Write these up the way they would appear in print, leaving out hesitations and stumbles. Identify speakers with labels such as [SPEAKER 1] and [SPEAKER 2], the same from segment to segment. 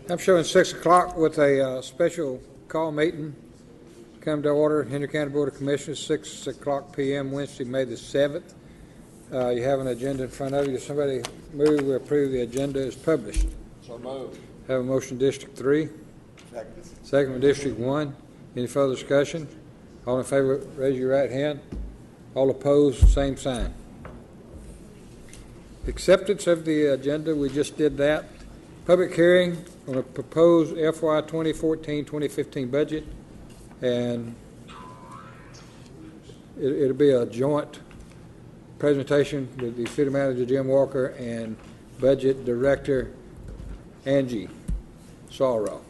[SPEAKER 1] I'm showing 6 o'clock with a special call meeting. Come to order, Henry County Board of Commissioners, 6 o'clock p.m. Wednesday, May the 7th. You have an agenda in front of you. Does somebody move to approve the agenda as published?
[SPEAKER 2] So moved.
[SPEAKER 1] Have a motion District 3.
[SPEAKER 2] Second.
[SPEAKER 1] Second from District 1. Any further discussion? All in favor, raise your right hand. All opposed, same sign. Acceptance of the agenda, we just did that. Public hearing on a proposed FY 2014-2015 budget, and it'll be a joint presentation with the City Manager Jim Walker and Budget Director Angie Sorrow.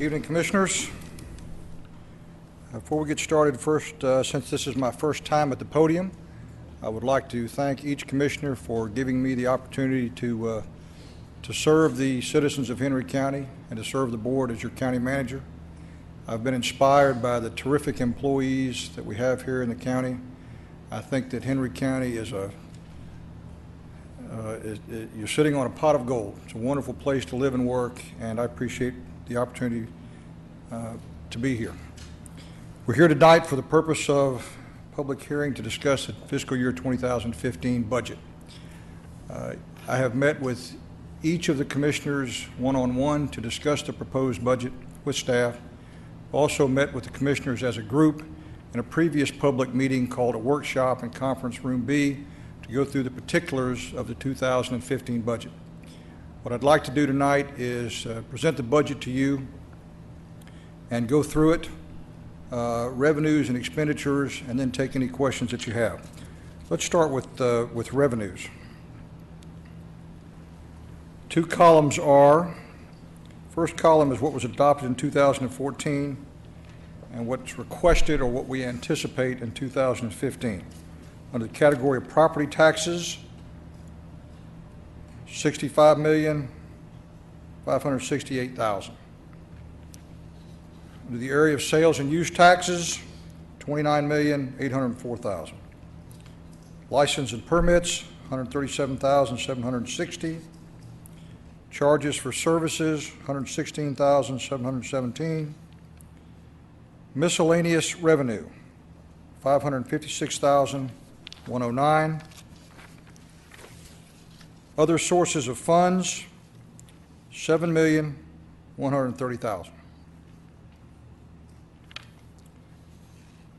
[SPEAKER 3] Evening, Commissioners. Before we get started, first, since this is my first time at the podium, I would like to thank each Commissioner for giving me the opportunity to serve the citizens of Henry County and to serve the board as your county manager. I've been inspired by the terrific employees that we have here in the county. I think that Henry County is you're sitting on a pot of gold. It's a wonderful place to live and work, and I appreciate the opportunity to be here. We're here tonight for the purpose of public hearing to discuss the fiscal year 2015 budget. I have met with each of the commissioners one-on-one to discuss the proposed budget with staff. Also met with the commissioners as a group in a previous public meeting called a workshop in Conference Room B to go through the particulars of the 2015 budget. What I'd like to do tonight is present the budget to you and go through it, revenues and expenditures, and then take any questions that you have. Let's start with revenues. Two columns are, first column is what was adopted in 2014 and what's requested or what we anticipate in 2015. Under the category of property taxes, $65,568,000. Under the area of sales and use taxes, $29,804,000. License and permits, $137,760. Charges for services, $116,717. Miscellaneous revenue, $556,109. Other sources of funds, $7,130,000.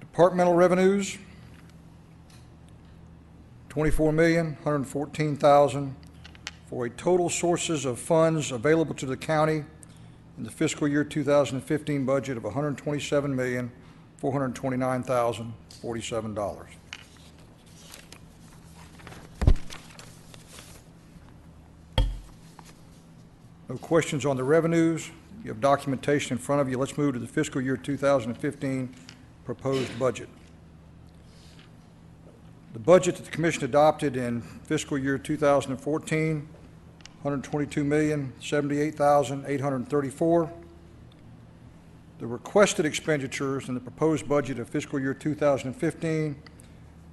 [SPEAKER 3] Departmental revenues, $24,114,000, for a total sources of funds available to the county in the fiscal year 2015 budget of $127,429,047. No questions on the revenues. You have documentation in front of you. Let's move to the fiscal year 2015 proposed budget. The budget that the Commission adopted in fiscal year 2014, $122,078,834. The requested expenditures in the proposed budget of fiscal year 2015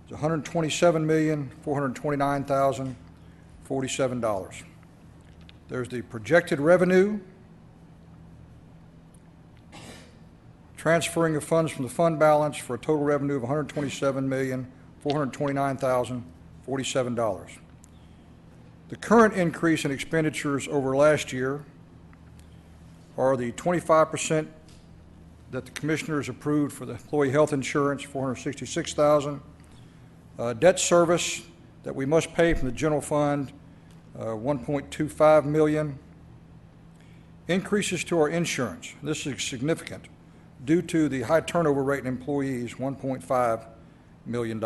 [SPEAKER 3] is $127,429,047. There's the projected revenue, transferring of funds from the fund balance for a total revenue of $127,429,047. The current increase in expenditures over last year are the 25% that the commissioners approved for the employee health insurance, $466,000, debt service that we must pay from the general fund, $1.25 million. Increases to our insurance. This is significant due to the high turnover rate in employees, $1.5 million.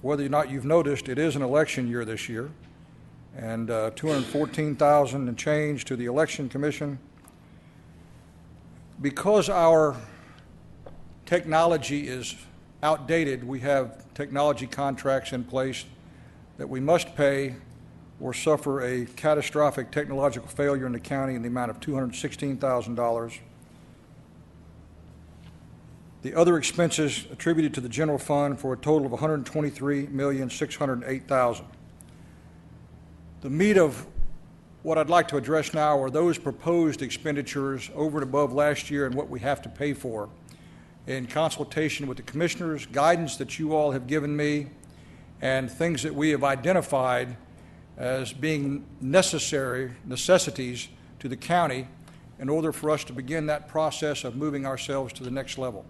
[SPEAKER 3] Whether or not you've noticed, it is an election year this year, and $214,000 and change to the Election Commission. Because our technology is outdated, we have technology contracts in place that we must pay or suffer a catastrophic technological failure in the county in the amount of $216,000. the other expenses attributed to the general fund for a total of $123,608,000. The meat of what I'd like to address now are those proposed expenditures over and above last year and what we have to pay for in consultation with the commissioners, guidance that you all have given me, and things that we have identified as being necessities to the county in order for us to begin that process of moving ourselves to the next level.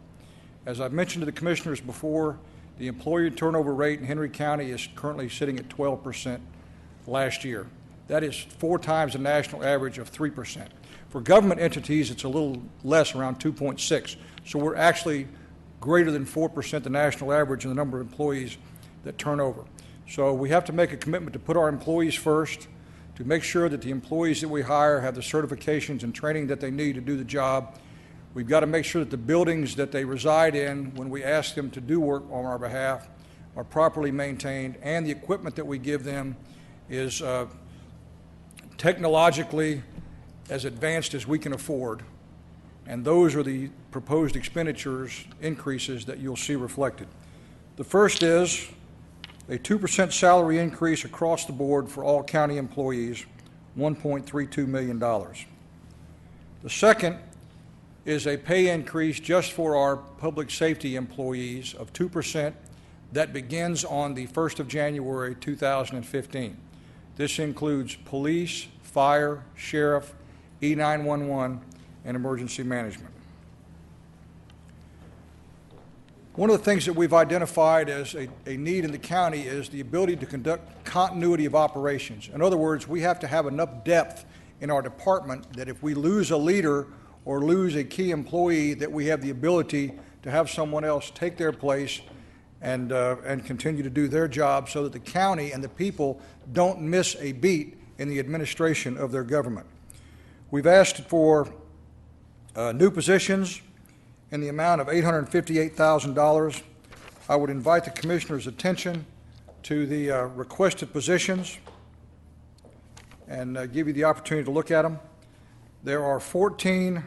[SPEAKER 3] As I've mentioned to the commissioners before, the employee turnover rate in Henry County is currently sitting at 12% last year. That is 4 times the national average of 3%. For government entities, it's a little less, around 2.6. So we're actually greater than 4% the national average in the number of employees that turn over. So we have to make a commitment to put our employees first, to make sure that the employees that we hire have the certifications and training that they need to do the job. We've got to make sure that the buildings that they reside in, when we ask them to do work on our behalf, are properly maintained, and the equipment that we give them is technologically as advanced as we can afford. And those are the proposed expenditures increases that you'll see reflected. The first is a 2% salary increase across the board for all county employees, $1.32 million. The second is a pay increase just for our public safety employees of 2% that begins on the 1st of January 2015. This includes police, fire, sheriff, E911, and emergency management. One of the things that we've identified as a need in the county is the ability to conduct continuity of operations. In other words, we have to have enough depth in our department that if we lose a leader or lose a key employee, that we have the ability to have someone else take their place and continue to do their job so that the county and the people don't miss a beat in the administration of their government. We've asked for new positions in the amount of $858,000. I would invite the commissioner's attention to the requested positions and give you the opportunity to look at them. There are 14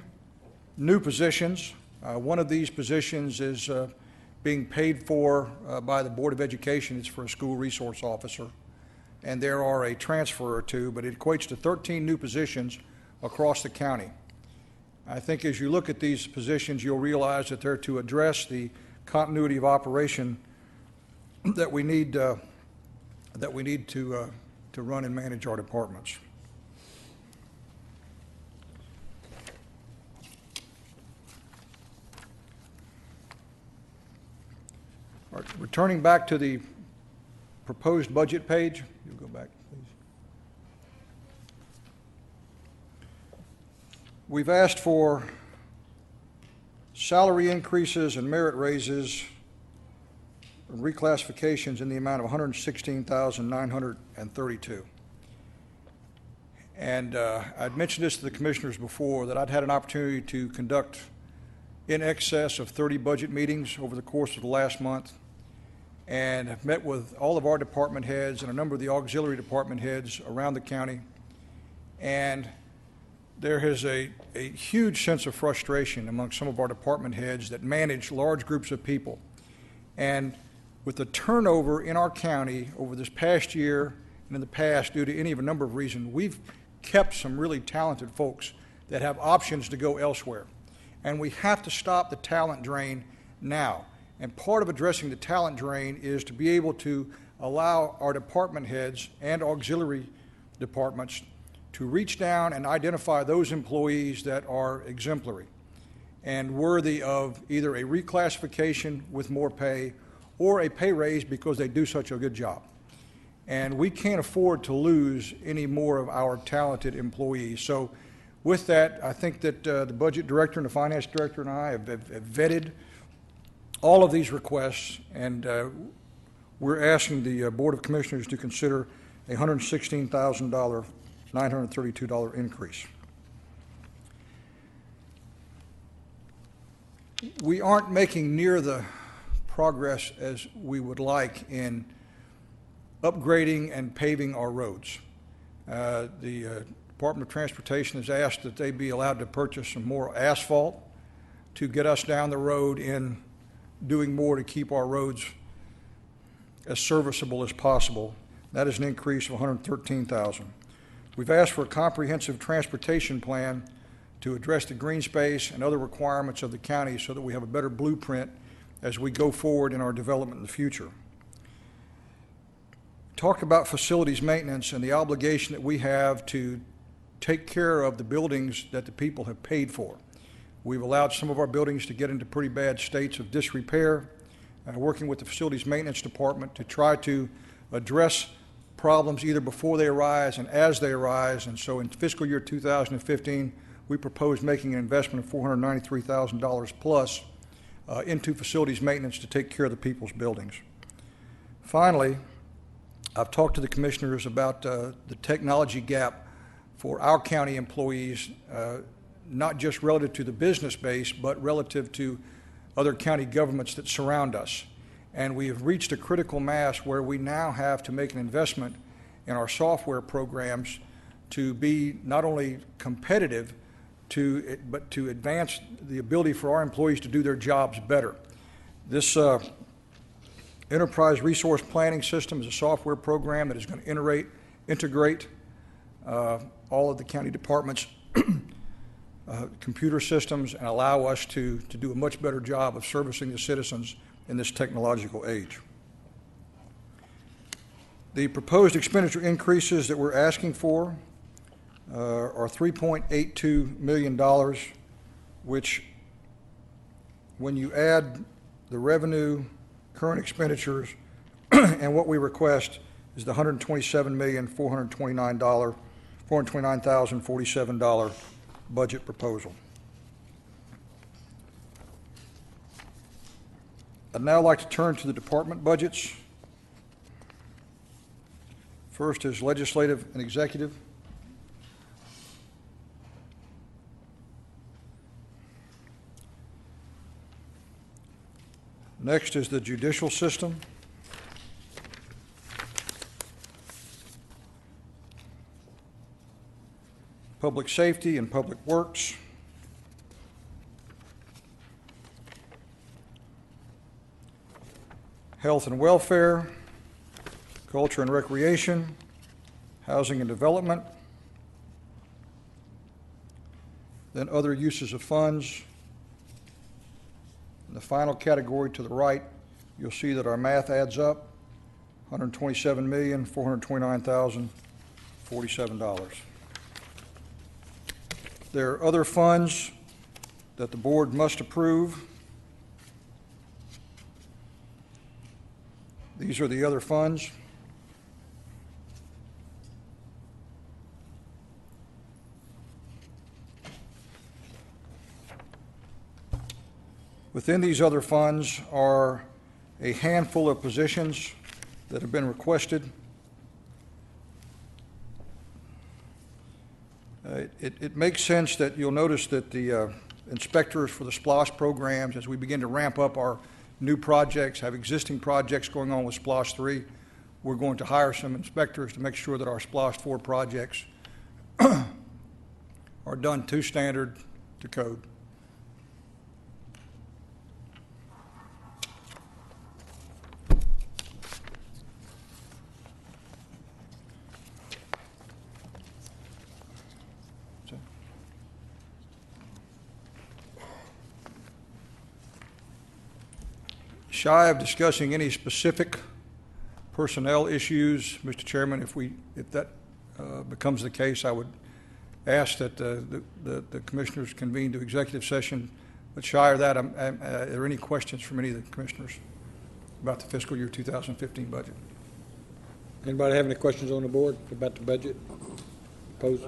[SPEAKER 3] new positions. One of these positions is being paid for by the Board of Education. It's for a school resource officer. And there are a transfer or two, but it equates to 13 new positions across the county. I think as you look at these positions, you'll realize that they're to address the continuity of operation that we need to run and manage our departments. All right, returning back to the proposed budget page, you'll go back, please. We've asked for salary increases and merit raises and reclassifications in the amount of $116,932. And I'd mentioned this to the commissioners before, that I'd had an opportunity to conduct in excess of 30 budget meetings over the course of the last month, and have met with all of our department heads and a number of the auxiliary department heads around the county. And there is a huge sense of frustration among some of our department heads that manage large groups of people. And with the turnover in our county over this past year and in the past, due to any of a number of reasons, we've kept some really talented folks that have options to go elsewhere. And we have to stop the talent drain now. And part of addressing the talent drain is to be able to allow our department heads and auxiliary departments to reach down and identify those employees that are exemplary and worthy of either a reclassification with more pay or a pay raise because they do such a good job. And we can't afford to lose any more of our talented employees. So with that, I think that the budget director and the finance director and I have vetted all of these requests, and we're asking the Board of Commissioners to consider a $116,932 increase. We aren't making near the progress as we would like in upgrading and paving our roads. The Department of Transportation has asked that they be allowed to purchase some more asphalt. to get us down the road in doing more to keep our roads as serviceable as possible. That is an increase of $113,000. We've asked for a comprehensive transportation plan to address the green space and other requirements of the county so that we have a better blueprint as we go forward in our development in the future. Talk about facilities maintenance and the obligation that we have to take care of the buildings that the people have paid for. We've allowed some of our buildings to get into pretty bad states of disrepair, working with the facilities maintenance department to try to address problems either before they arise and as they arise. And so in fiscal year 2015, we propose making an investment of $493,000 plus into facilities maintenance to take care of the people's buildings. Finally, I've talked to the commissioners about the technology gap for our county employees, not just relative to the business base, but relative to other county governments that surround us. And we have reached a critical mass where we now have to make an investment in our software programs to be not only competitive, but to advance the ability for our employees to do their jobs better. This Enterprise Resource Planning System is a software program that is going to integrate all of the county departments' computer systems and allow us to do a much better job of servicing the citizens in this technological age. The proposed expenditure increases that we're asking for are $3.82 million, which, when you add the revenue, current expenditures, and what we request, is the $429,047 budget proposal. I'd now like to turn to the department budgets. First is legislative and executive. Next is the judicial system. Public safety and public works. Health and welfare, culture and recreation, housing and development, then other uses of funds. In the final category to the right, you'll see that our math adds up, $127,429,047. There are other funds that the board must approve. These are the other funds. Within these other funds are a handful of positions that have been requested. It makes sense that you'll notice that the inspectors for the SPLOST programs, as we begin to ramp up our new projects, have existing projects going on with SPLOST 3, we're going to hire some inspectors to make sure that our SPLOST 4 projects are done to standard, to code. Shy of discussing any specific personnel issues, Mr. Chairman, if that becomes the case, I would ask that the commissioners convene to executive session. But shy of that, are there any questions from any of the commissioners about the fiscal year 2015 budget?
[SPEAKER 1] Anybody have any questions on the board about the budget? Opposed?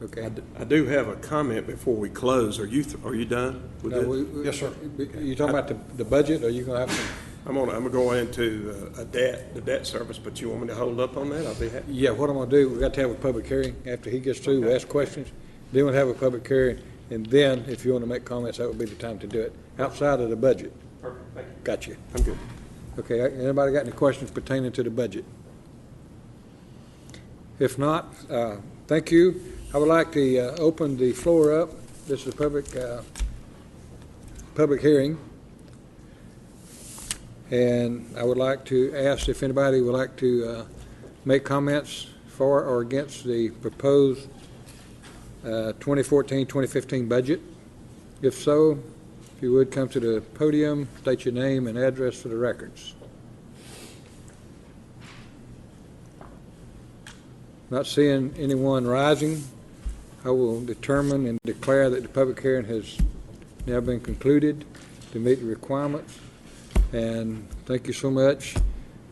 [SPEAKER 1] Okay.
[SPEAKER 2] I do have a comment before we close. Are you done with it?
[SPEAKER 3] Yes, sir.
[SPEAKER 1] You talking about the budget, or are you going to have some?
[SPEAKER 2] I'm gonna go into the debt service, but you want me to hold up on that? I'll be happy.
[SPEAKER 1] Yeah, what I'm going to do, we've got to have a public hearing. After he gets through, we'll ask questions. Then we'll have a public hearing, and then if you want to make comments, that would be the time to do it, outside of the budget.
[SPEAKER 2] Perfect, thank you.
[SPEAKER 1] Got you.
[SPEAKER 2] I'm good.
[SPEAKER 1] Okay, anybody got any questions pertaining to the budget? If not, thank you. I would like to open the floor up This is a public hearing. And I would like to ask if anybody would like to make comments for or against the proposed 2014-2015 budget. If so, if you would come to the podium, state your name and address for the records. Not seeing anyone rising, I will determine and declare that the public hearing has now been concluded to meet the requirements. And thank you so much.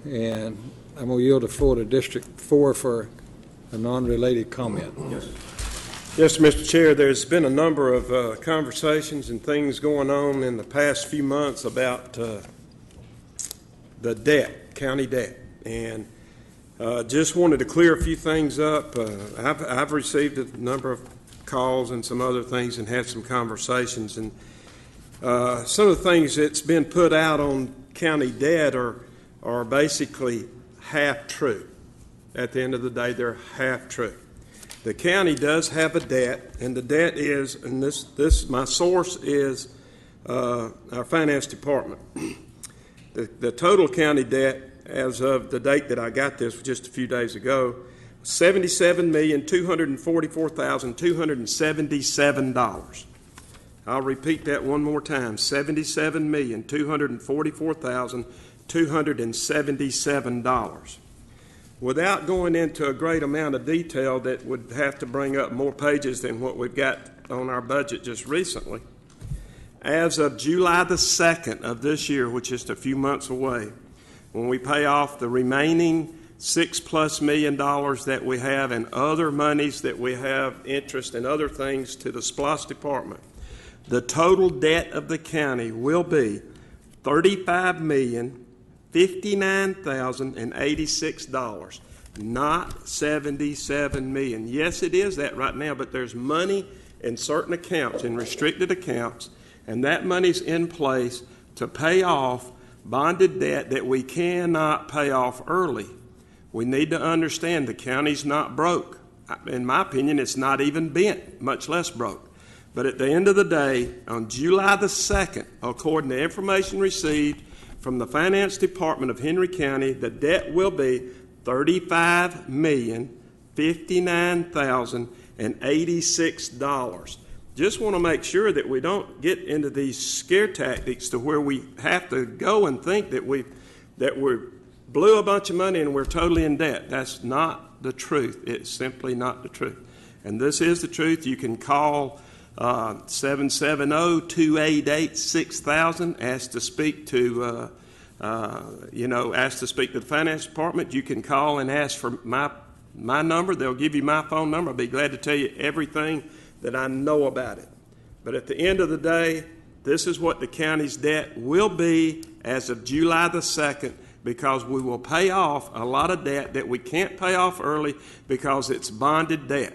[SPEAKER 1] And I'm going to yield the floor to District 4 for a non-related comment.
[SPEAKER 2] Yes, Mr. Chair, there's been a number of conversations and things going on in the past few months about the debt, county debt. And just wanted to clear a few things up. I've received a number of calls and some other things and had some conversations. And some of the things that's been put out on county debt are basically half true. At the end of the day, they're half true. The county does have a debt, and the debt is, and this my source is our finance department. The total county debt as of the date that I got this just a few days ago, $77,244,277. I'll repeat that one more time, $77,244,277. Without going into a great amount of detail that would have to bring up more pages than what we've got on our budget just recently, as of July the 2nd of this year, which is a few months away, when we pay off the remaining $6+ million that we have and other monies that we have, interest and other things to the SPLOST department, the total debt of the county will be $35,059,086, not $77 million. Yes, it is that right now, but there's money in certain accounts, in restricted accounts, and that money's in place to pay off bonded debt that we cannot pay off early. We need to understand the county's not broke. In my opinion, it's not even bent, much less broke. But at the end of the day, on July the 2nd, according to information received from the Finance Department of Henry County, the debt will be $35,059,086. Just want to make sure that we don't get into these scare tactics to where we have to go and think that we blew a bunch of money and we're totally in debt. That's not the truth. It's simply not the truth. And this is the truth. You can call 770-288-6000. Ask to speak to ask to speak to the finance department. You can call and ask for my number. They'll give you my phone number. I'll be glad to tell you everything that I know about it. But at the end of the day, this is what the county's debt will be as of July the 2nd, because we will pay off a lot of debt that we can't pay off early because it's bonded debt.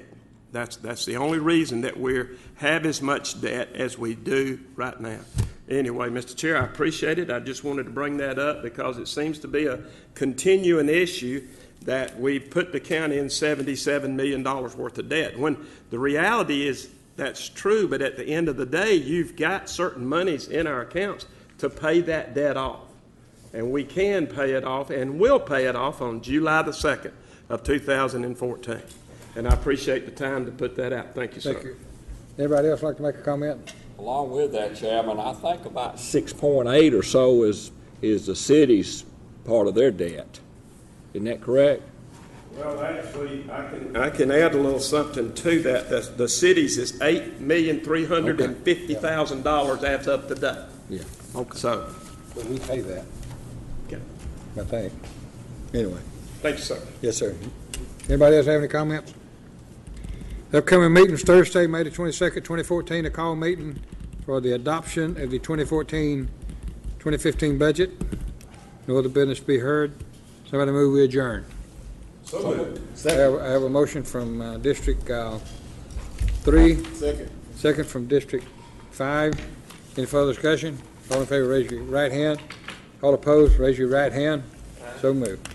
[SPEAKER 2] That's the only reason that we have as much debt as we do right now. Anyway, Mr. Chair, I appreciate it. I just wanted to bring that up because it seems to be a continuing issue that we put the county in $77 million worth of debt. When the reality is that's true, but at the end of the day, you've got certain monies in our accounts to pay that debt off. And we can pay it off and will pay it off on July the 2nd of 2014. And I appreciate the time to put that out. Thank you, sir.
[SPEAKER 1] Thank you. Anybody else like to make a comment?
[SPEAKER 4] Along with that, Chairman, I think about 6.8 or so is the city's part of their debt. Isn't that correct?
[SPEAKER 2] Well, actually, I can add a little something to that. The city's is $8,350,000 as of today.
[SPEAKER 4] Yeah.
[SPEAKER 2] Okay. So,
[SPEAKER 1] But we pay that,
[SPEAKER 2] okay.
[SPEAKER 1] I think. Anyway.
[SPEAKER 2] Thank you, sir.
[SPEAKER 1] Yes, sir. Anybody else have any comments? Upcoming meetings Thursday, May the 22nd, 2014, a call meeting for the adoption of the 2014-2015 budget. No other business to be heard. Somebody move, we adjourn.
[SPEAKER 2] So moved.
[SPEAKER 1] I have a motion from District 3. Second from District 5. Any further discussion? All in favor, raise your right hand. All opposed, raise your right hand. So moved.